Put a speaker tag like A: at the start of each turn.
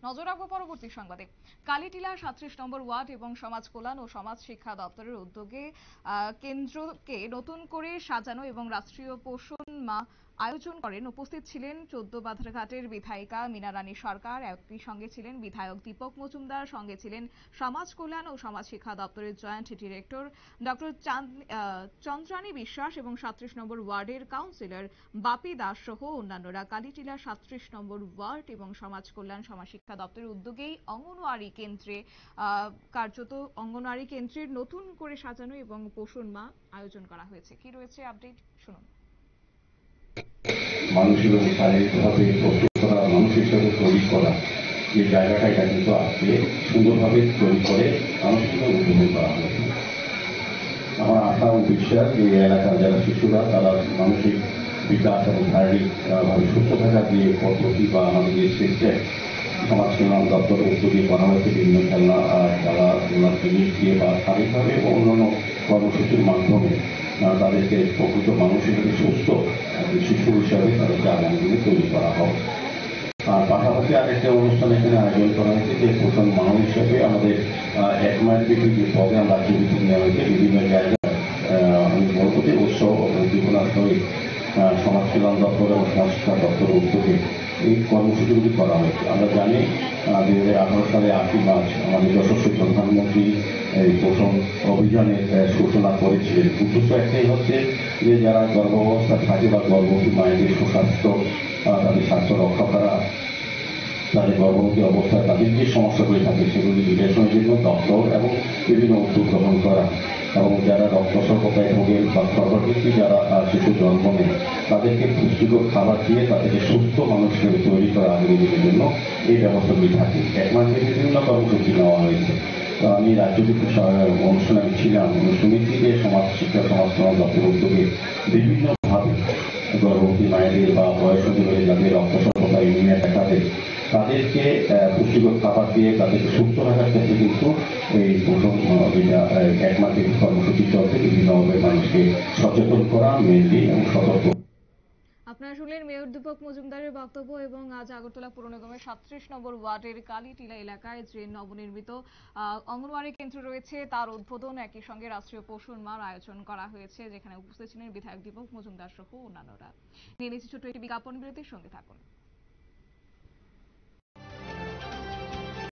A: নজর রাখবো পরবর্তী সংবাদে। কালীটিলা 37 নম্বর ওয়ার্ড এবং সমাজ কল্যাণ ও সমাজ শিক্ষা দপ্তরের উদ্যোগে কেন্দ্রকে নতুন করে সাজানো এবং রাষ্ট্রীয় পোষণ মাহ আয়োজন করেন। উপস্থিত ছিলেন 14 বাধারঘাটের বিধায়িকা মীনা রানী সরকার, একই সঙ্গে ছিলেন বিধায়ক দীপক মজুমদার, সঙ্গে ছিলেন সমাজ কল্যাণ ও সমাজ শিক্ষা দপ্তরের জয়েন্ট ডিরেক্টর ডক্টর চন্দ্রানী বিশ্বাস এবং 37 নম্বর ওয়ার্ডের কাউন্সিলর বাপি দাস সহ অন্যান্যরা। কালীটিলা 37 নম্বর ওয়ার্ড এবং সমাজ কল্যাণ সমাজ শিক্ষা দপ্তরের উদ্যোগেই অঙ্গনওয়াড়ি কেন্দ্রে কার্যত অঙ্গনওয়াড়ি কেন্দ্রের নতুন করে সাজানো এবং পোষণ মাহ আয়োজন করা হয়েছে। কি রয়েছে আপডেট শুনুন।
B: মানসিক এবং শারীরিকভাবে প্রস্তুত করা, মানসিক ভাবে তৈরি করা, যে জায়গাটা এটা কিন্তু আজকে সুন্দরভাবে তৈরি করে মানসিকভাবে উদ্বোধন করা হয়েছে। আমার আশা ও বিশ্বাস যে এলাকার যারা শিশুরা তারা মানসিক বিকাশ এবং শারীরিক ভাবে সুস্থ থাকার যে পদ্ধতি বা আমাদের যে সিস্টেম সমাজ কল্যাণ দপ্তরের উদ্যোগে করা হয়েছে, বিভিন্ন খেলনা খেলা জিনিস দিয়ে বা শারীরিকভাবে এবং অন্যান্য কর্মসূচির মাধ্যমে তাদেরকে প্রকৃত মানসিকভাবে সুস্থ শিশু হিসাবে তাদেরকে আগামী দিনে তৈরি করা হবে। আর পাশাপাশি আরেকটা অনুষ্ঠান এখানে আয়োজন করা হয়েছে যে পোষণ মাহ হিসাবে আমাদের 1 মাইল ভিত্তিক যে প্রোগ্রাম রাজ্যভিত্তিক নেওয়া হয়েছে বিভিন্ন জায়গায়। আমি বলবো যে উৎসব জীবনার সহিত সমাজ কল্যাণ দপ্তর এবং সমাজ শিক্ষা দপ্তরের উদ্যোগে এই কর্মসূচিগুলি করা হয়েছে। আমরা জানি 2018 সালে 8ই মার্চ আমাদের যশস্বী প্রধানমন্ত্রী এই পোষণ অভিযানের সূচনা করেছিলেন। উদ্দেশ্য একটাই হচ্ছে যে যারা গর্ভাবস্থা থাকে বা গর্ভবতী মায়েদের সুস্বাস্থ্য তাদের স্বাস্থ্য রক্ষা করা, তাদের গর্ভবতী অবস্থায় তাদের যে সমস্যাগুলি থাকে সেগুলি বিবেচনার জন্য দপ্তর এবং বিভিন্ন উদ্যোগ গ্রহণ করা, এবং যারা রক্তস্বল্পতায় ভোগে বা সর্বাধিক যারা শিশু জন্ম নেয় তাদেরকে পুষ্টিকর খাবার দিয়ে তাদেরকে সুস্থ মানুষ হিসেবে তৈরি করা আগামী দিনের জন্য এই ব্যবস্থাগুলি থাকে। 1 মাসে বিভিন্ন কর্মসূচি নেওয়া হয়েছে। তো আমি রাজ্যভিত্তিক অনুষ্ঠানে ছিলাম, শুনেছি যে সমাজ শিক্ষা সমাজ কল্যাণ দপ্তরের উদ্যোগে বিভিন্নভাবে গর্ভবতী মায়েদের বা বয়স্কদের যাদের রক্তস্বল্পতা এনিমিয়া দেখা দেয় তাদেরকে পুষ্টিকর খাবার দিয়ে তাদেরকে সুস্থ রাখার ক্ষেত্রে কিন্তু এই পোষণ যেটা 1 মাসের কর্মসূচি চলছে, বিভিন্নভাবে মানুষকে সচেতন করা মেনলি এবং সতর্ক।
A: আপনারা শুনলেন মেয়র দীপক মজুমদারের বক্তব্য। এবং আজ আগরতলা পুর নিগমের 37 নম্বর ওয়ার্ডের কালীটিলা এলাকায় যে নবনির্মিত অঙ্গনওয়াড়ি কেন্দ্র রয়েছে তার উদ্বোধন, একই সঙ্গে রাষ্ট্রীয় পোষণ মাহ আয়োজন করা হয়েছে, যেখানে উপস্থিত ছিলেন বিধায়ক দীপক মজুমদার সহ অন্যান্যরা। নিয়ে নিচ্ছি ছোট্ট একটি বিজ্ঞাপন বিরতির, সঙ্গে থাকুন।